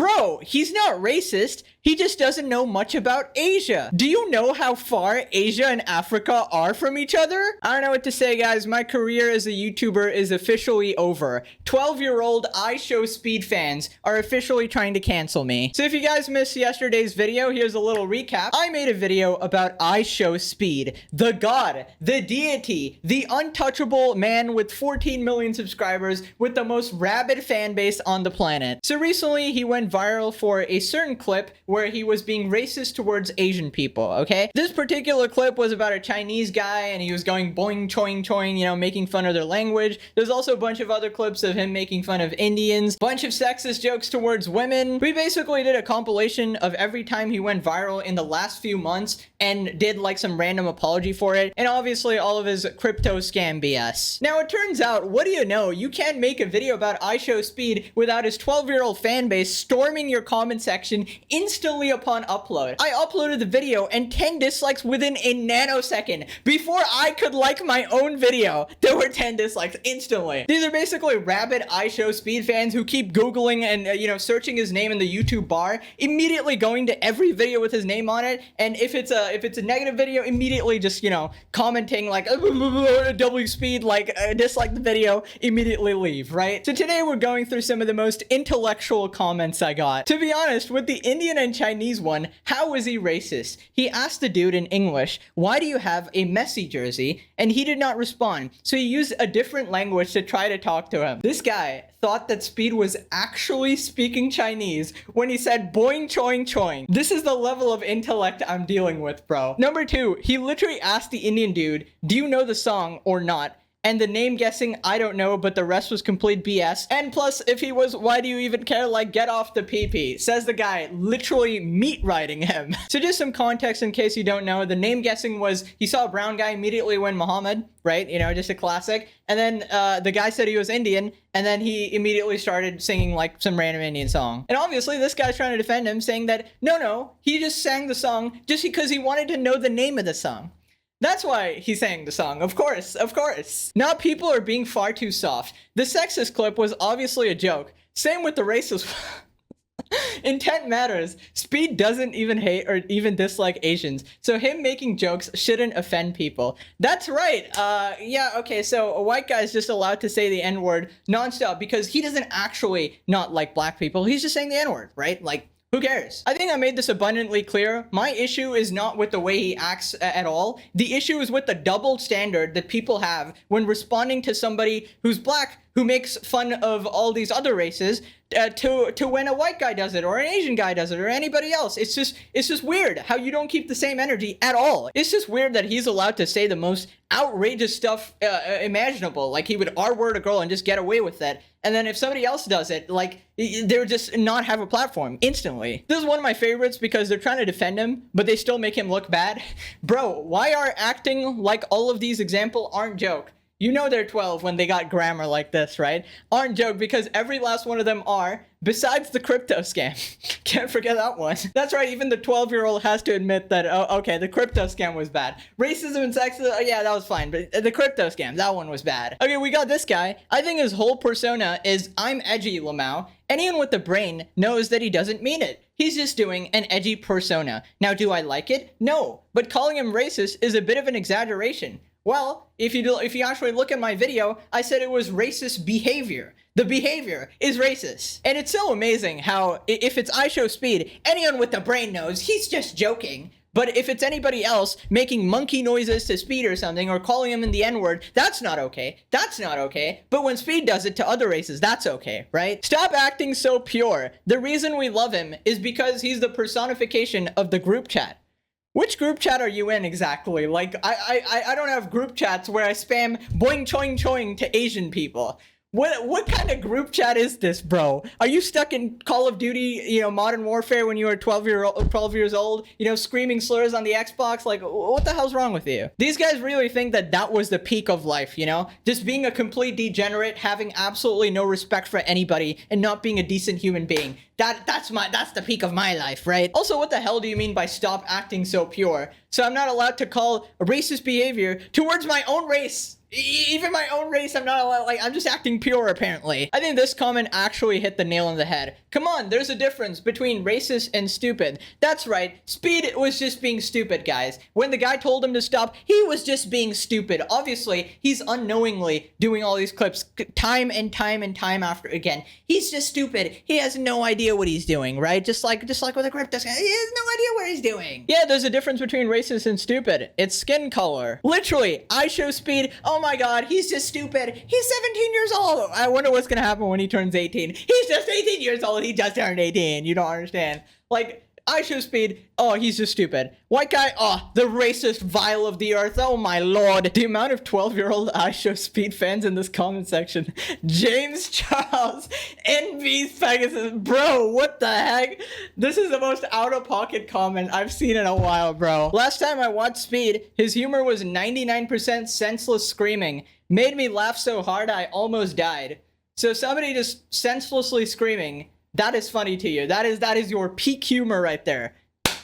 Bro, he's not racist. He just doesn't know much about Asia. Do you know how far Asia and Africa are from each other? I don't know what to say, guys. My career as a YouTuber is officially over. 12-year-old iShowSpeed fans are officially trying to cancel me. So if you guys missed yesterday's video, here's a little recap. I made a video about iShowSpeed, the god, the deity, the untouchable man with 14 million subscribers with the most rabid fan base on the planet. So recently, he went viral for a certain clip where he was being racist towards Asian people, okay? This particular clip was about a Chinese guy and he was going boing choing choing, you know, making fun of their language. There's also a bunch of other clips of him making fun of Indians, bunch of sexist jokes towards women. We basically did a compilation of every time he went viral in the last few months and did like some random apology for it, and obviously all of his crypto scam BS. Now it turns out, what do you know, you can't make a video about iShowSpeed without his 12-year-old fan base storming your comment section instantly upon upload. I uploaded the video and 10 dislikes within a nanosecond. Before I could like my own video, there were 10 dislikes instantly. These are basically rabid iShowSpeed fans who keep Googling and, you know, searching his name in the YouTube bar, immediately going to every video with his name on it, and if it's a negative video, immediately just, you know, commenting like, W speed, like, dislike the video, immediately leave, right? So today we're going through some of the most intellectual comments I got. To be honest, with the Indian and Chinese one, how is he racist? He asked the dude in English, why do you have a Messi jersey? And he did not respond, so he used a different language to try to talk to him. This guy thought that Speed was actually speaking Chinese when he said boing choing choing. This is the level of intellect I'm dealing with, bro. Number 2, he literally asked the Indian dude, do you know the song or not? And the name guessing, I don't know, but the rest was complete BS. And plus, if he was, why do you even care? Like, get off the PP, says the guy, literally meat riding him. So just some context in case you don't know, the name guessing was, he saw a brown guy, immediately went Muhammad, right? You know, just a classic. And then the guy said he was Indian, and then he immediately started singing like some random Indian song. And obviously this guy's trying to defend him, saying that, no, he just sang the song just because he wanted to know the name of the song. That's why he sang the song, of course, of course. Now people are being far too soft. The sexist clip was obviously a joke. Same with the racist. Intent matters. Speed doesn't even hate or even dislike Asians, so him making jokes shouldn't offend people. That's right. Yeah, okay, so a white guy's just allowed to say the N-word nonstop because he doesn't actually not like black people. He's just saying the N-word, right? Like, who cares? I think I made this abundantly clear. My issue is not with the way he acts at all. The issue is with the double standard that people have when responding to somebody who's black, who makes fun of all these other races, to when a white guy does it, or an Asian guy does it, or anybody else. It's just weird how you don't keep the same energy at all. It's just weird that he's allowed to say the most outrageous stuff imaginable. Like, he would R-word a girl and just get away with that. And then if somebody else does it, like, they would just not have a platform instantly. This is one of my favorites because they're trying to defend him, but they still make him look bad. Bro, why are acting like all of these examples aren't joke? You know they're 12 when they got grammar like this, right? Aren't joke because every last one of them are, besides the crypto scam. Can't forget that one. That's right, even the 12-year-old has to admit that, oh, okay, the crypto scam was bad. Racism and sexism, yeah, that was fine, but the crypto scam, that one was bad. Okay, we got this guy. I think his whole persona is, I'm edgy, Lamau. Anyone with a brain knows that he doesn't mean it. He's just doing an edgy persona. Now, do I like it? No, but calling him racist is a bit of an exaggeration. Well, if you actually look at my video, I said it was racist behavior. The behavior is racist. And it's so amazing how, if it's iShowSpeed, anyone with the brain knows he's just joking. But if it's anybody else making monkey noises to Speed or something, or calling him in the N-word, that's not okay. That's not okay. But when Speed does it to other races, that's okay, right? Stop acting so pure. The reason we love him is because he's the personification of the group chat. Which group chat are you in exactly? Like, I don't have group chats where I spam boing choing choing to Asian people. What kind of group chat is this, bro? Are you stuck in Call of Duty, you know, Modern Warfare when you were 12 years old, you know, screaming slurs on the Xbox? Like, what the hell's wrong with you? These guys really think that that was the peak of life, you know? Just being a complete degenerate, having absolutely no respect for anybody, and not being a decent human being. That's the peak of my life, right? Also, what the hell do you mean by stop acting so pure? So I'm not allowed to call racist behavior towards my own race. Even my own race, I'm not allowed, like, I'm just acting pure, apparently. I think this comment actually hit the nail on the head. Come on, there's a difference between racist and stupid. That's right, Speed was just being stupid, guys. When the guy told him to stop, he was just being stupid. Obviously, he's unknowingly doing all these clips time and time and time after again. He's just stupid. He has no idea what he's doing, right? Just like with the crypto guy, he has no idea what he's doing. Yeah, there's a difference between racist and stupid. It's skin color. Literally, I show Speed, oh my god, he's just stupid. He's 17 years old. I wonder what's gonna happen when he turns 18. He's just 18 years old. He just turned 18. You don't understand. Like, I show Speed, oh, he's just stupid. White guy, oh, the racist vile of the earth. Oh my lord. The amount of 12-year-old I show Speed fans in this comment section. James Charles, NB Pegasus. Bro, what the heck? This is the most out-of-pocket comment I've seen in a while, bro. Last time I watched Speed, his humor was 99% senseless screaming. Made me laugh so hard I almost died. So somebody just senselessly screaming, that is funny to you. That is your peak humor right there.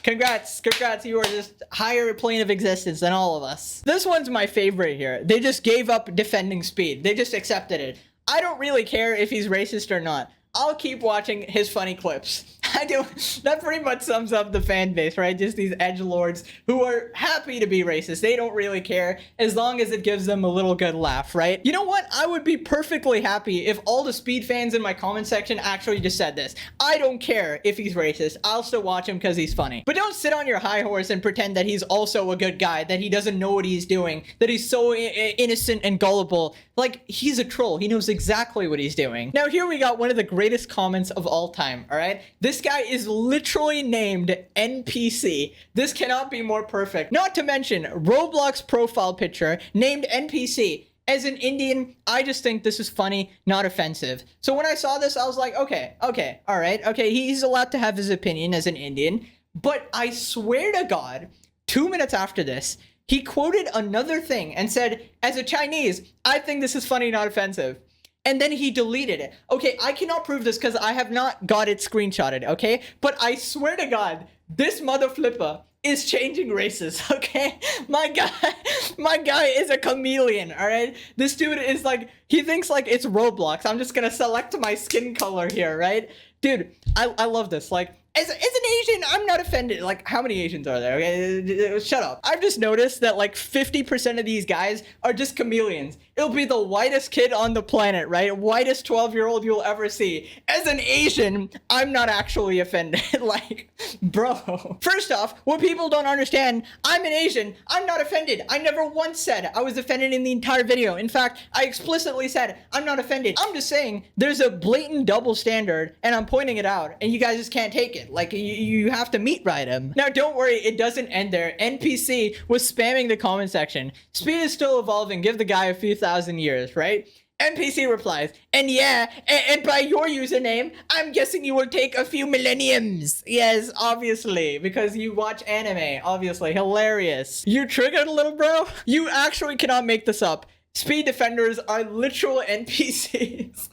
Congrats, you are just higher plane of existence than all of us. This one's my favorite here. They just gave up defending Speed. They just accepted it. I don't really care if he's racist or not. I'll keep watching his funny clips. I do. That pretty much sums up the fan base, right? Just these edgelords who are happy to be racist. They don't really care as long as it gives them a little good laugh, right? You know what? I would be perfectly happy if all the Speed fans in my comment section actually just said this. I don't care if he's racist. I'll still watch him because he's funny. But don't sit on your high horse and pretend that he's also a good guy, that he doesn't know what he's doing, that he's so innocent and gullible. Like, he's a troll. He knows exactly what he's doing. Now, here we got one of the greatest comments of all time, all right? This guy is literally named NPC. This cannot be more perfect. Not to mention, Roblox profile picture named NPC. As an Indian, I just think this is funny, not offensive. So when I saw this, I was like, okay, all right, okay, he's allowed to have his opinion as an Indian. But I swear to God, 2 minutes after this, he quoted another thing and said, as a Chinese, I think this is funny, not offensive. And then he deleted it. Okay, I cannot prove this because I have not got it screenshotted, okay? But I swear to God, this mother flipper is changing races, okay? My guy is a chameleon, all right? This dude is like, he thinks like it's Roblox. I'm just gonna select my skin color here, right? Dude, I love this. Like, as an Asian, I'm not offended. Like, how many Asians are there? Okay, shut up. I've just noticed that like 50% of these guys are just chameleons. It'll be the whitest kid on the planet, right? Whitest 12-year-old you'll ever see. As an Asian, I'm not actually offended. Like, bro. First off, what people don't understand, I'm an Asian. I'm not offended. I never once said I was offended in the entire video. In fact, I explicitly said I'm not offended. I'm just saying there's a blatant double standard and I'm pointing it out and you guys just can't take it. Like, you have to meet right him. Now, don't worry, it doesn't end there. NPC was spamming the comment section. Speed is still evolving. Give the guy a few thousand years, right? NPC replies, and yeah, and by your username, I'm guessing you will take a few millenniums. Yes, obviously, because you watch anime, obviously. Hilarious. You triggered, little bro? You actually cannot make this up. Speed defenders are literal NPCs.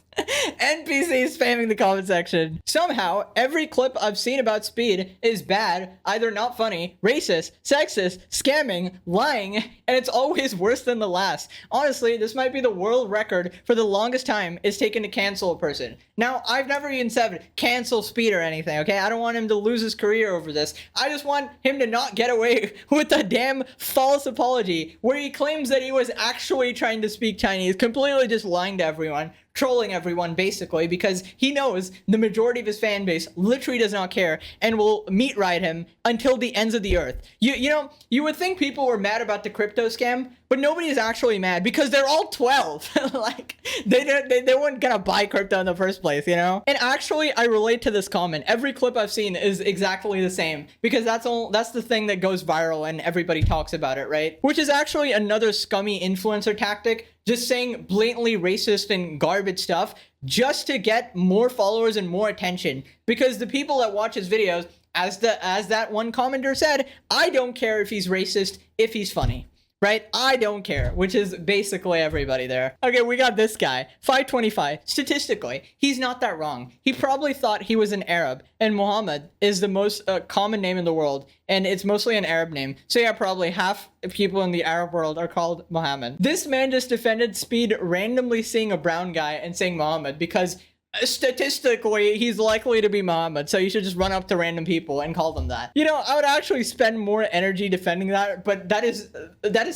NPCs spamming the comment section. Somehow, every clip I've seen about Speed is bad, either not funny, racist, sexist, scamming, lying, and it's always worse than the last. Honestly, this might be the world record for the longest time it's taken to cancel a person. Now, I've never even said cancel Speed or anything, okay? I don't want him to lose his career over this. I just want him to not get away with a damn false apology where he claims that he was actually trying to speak Chinese, completely just lying to everyone, trolling everyone basically, because he knows the majority of his fan base literally does not care and will meat ride him until the ends of the earth. You know, you would think people were mad about the crypto scam, but nobody is actually mad because they're all 12. Like, they weren't gonna buy crypto in the first place, you know? And actually, I relate to this comment. Every clip I've seen is exactly the same because that's the thing that goes viral and everybody talks about it, right? Which is actually another scummy influencer tactic, just saying blatantly racist and garbage stuff just to get more followers and more attention. Because the people that watch his videos, as that one commenter said, I don't care if he's racist, if he's funny. right? I don't care, which is basically everybody there. Okay, we got this guy, 525. Statistically, he's not that wrong. He probably thought he was an Arab, and Muhammad is the most common name in the world, and it's mostly an Arab name. So yeah, probably half people in the Arab world are called Muhammad. This man just defended Speed randomly seeing a brown guy and saying Muhammad because statistically he's likely to be Muhammad, so you should just run up to random people and call them that. You know, I would actually spend more energy defending that, but that is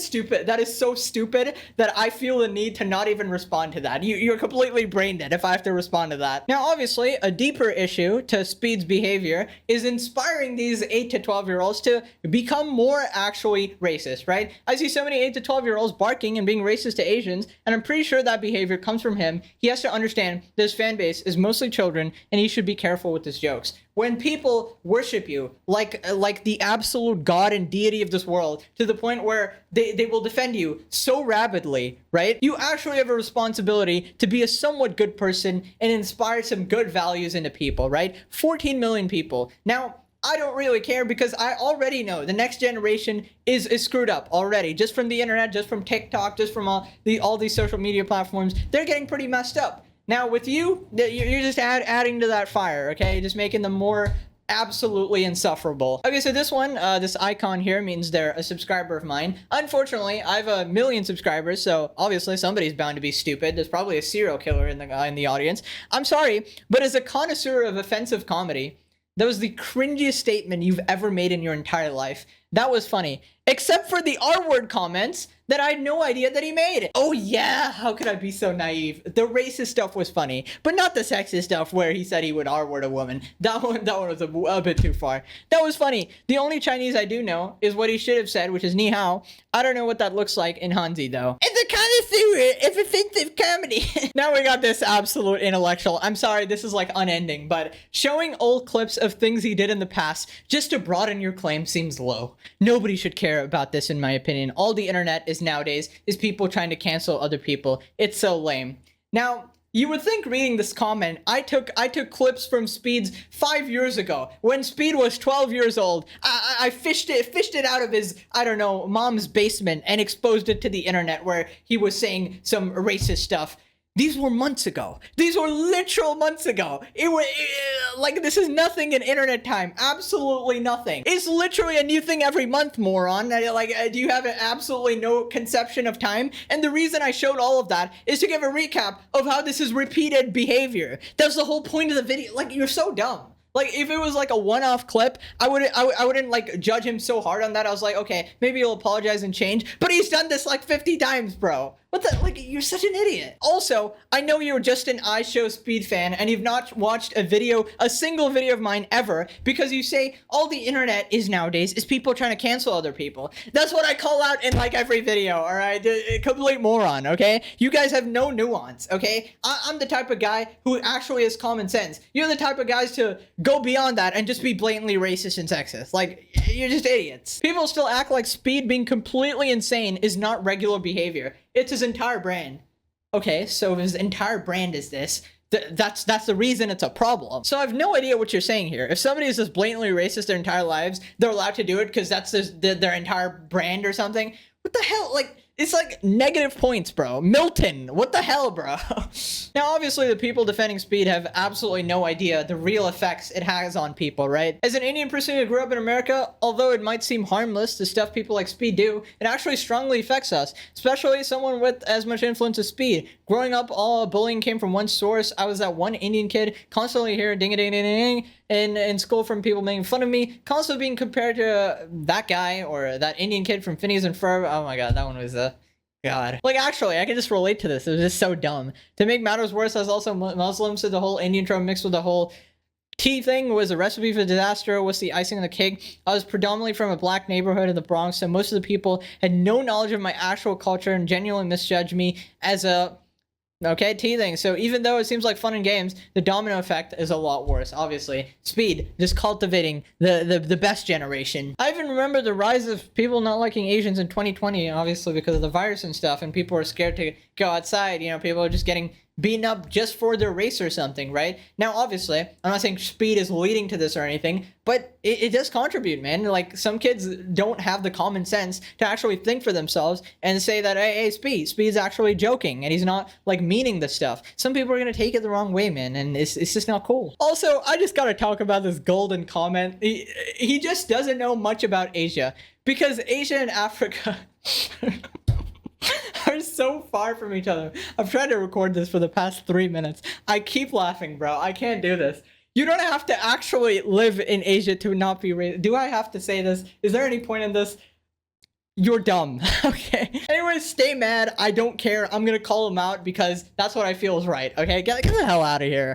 stupid. That is so stupid that I feel the need to not even respond to that. You're completely brain dead if I have to respond to that. Now obviously a deeper issue to Speed's behavior is inspiring these 8 to 12-year-olds to become more actually racist, right? I see so many 8 to 12-year-olds barking and being racist to Asians, and I'm pretty sure that behavior comes from him. He has to understand this fan base is mostly children, and he should be careful with his jokes. When people worship you like the absolute god and deity of this world, to the point where they will defend you so rapidly, right? You actually have a responsibility to be a somewhat good person and inspire some good values into people, right? 14 million people. Now, I don't really care because I already know the next generation is screwed up already, just from the internet, just from TikTok, just from all these social media platforms. They're getting pretty messed up. Now with you, you're just adding to that fire, okay? Just making them more absolutely insufferable. Okay, so this one, this icon here means they're a subscriber of mine. Unfortunately, I have 1 million subscribers, so obviously somebody's bound to be stupid. There's probably a serial killer in the audience. I'm sorry, but as a connoisseur of offensive comedy, that was the cringiest statement you've ever made in your entire life. That was funny. Except for the R-word comments that I had no idea that he made. Oh yeah, how could I be so naive? The racist stuff was funny, but not the sexist stuff where he said he would R-word a woman. That one was a bit too far. That was funny. The only Chinese I do know is what he should have said, which is ni hao. I don't know what that looks like in Hanzi though. It's a connoisseur of offensive comedy. Now we got this absolute intellectual. I'm sorry, this is like unending, but showing old clips of things he did in the past just to broaden your claim seems low. Nobody should care about this in my opinion. All the internet is nowadays is people trying to cancel other people. It's so lame. Now, you would think reading this comment, I took clips from Speed's 5 years ago when Speed was 12 years old. I fished it out of his, I don't know, mom's basement and exposed it to the internet where he was saying some racist stuff. These were months ago. These were literal months ago. Like, this is nothing in internet time. Absolutely nothing. It's literally a new thing every month, moron. Like, do you have absolutely no conception of time? And the reason I showed all of that is to give a recap of how this is repeated behavior. That's the whole point of the video. Like, you're so dumb. Like, if it was like a one-off clip, I wouldn't like judge him so hard on that. I was like, okay, maybe he'll apologize and change. But he's done this like 50 times, bro. What the, like, you're such an idiot. Also, I know you're just an iShow Speed fan and you've not watched a single video of mine ever because you say all the internet is nowadays is people trying to cancel other people. That's what I call out in like every video, all right? Complete moron, okay? You guys have no nuance, okay? I'm the type of guy who actually has common sense. You're the type of guys to go beyond that and just be blatantly racist and sexist. Like, you're just idiots. People still act like Speed being completely insane is not regular behavior. It's his entire brand. Okay, so if his entire brand is this, that's the reason it's a problem. So I have no idea what you're saying here. If somebody is just blatantly racist their entire lives, they're allowed to do it because that's their entire brand or something. What the hell? Like, it's like negative points, bro. Milton, what the hell, bro? Now, obviously, the people defending Speed have absolutely no idea the real effects it has on people, right? As an Indian person who grew up in America, although it might seem harmless, the stuff people like Speed do, it actually strongly affects us, especially someone with as much influence as Speed. Growing up, all bullying came from one source. I was that one Indian kid constantly hearing ding-a-ding-a-ding-a-ding in school from people making fun of me, constantly being compared to that guy or that Indian kid from Phineas and Ferb. Oh my god, that one was God. Like, actually, I can just relate to this. It was just so dumb. To make matters worse, I was also Muslim, so the whole Indian trope mixed with the whole tea thing was a recipe for disaster, was the icing on the cake. I was predominantly from a black neighborhood in the Bronx, so most of the people had no knowledge of my actual culture and genuinely misjudged me as a okay, teething. So even though it seems like fun and games, the domino effect is a lot worse, obviously. Speed, just cultivating the best generation. I even remember the rise of people not liking Asians in 2020, obviously because of the virus and stuff, and people are scared to go outside. You know, people are just getting beaten up just for their race or something, right? Now, obviously, I'm not saying speed is leading to this or anything, but it does contribute, man. Like, some kids don't have the common sense to actually think for themselves and say that, hey, Speed's actually joking and he's not, like, meaning the stuff. Some people are gonna take it the wrong way, man, and it's just not cool. Also, I just gotta talk about this golden comment. He just doesn't know much about Asia, because Asia and Africa are so far from each other. I've tried to record this for the past 3 minutes. I keep laughing, bro. I can't do this. You don't have to actually live in Asia to not be racist. Do I have to say this? Is there any point in this? You're dumb. Okay. Anyways, stay mad. I don't care. I'm gonna call him out because that's what I feel is right. Okay, get the hell out of here.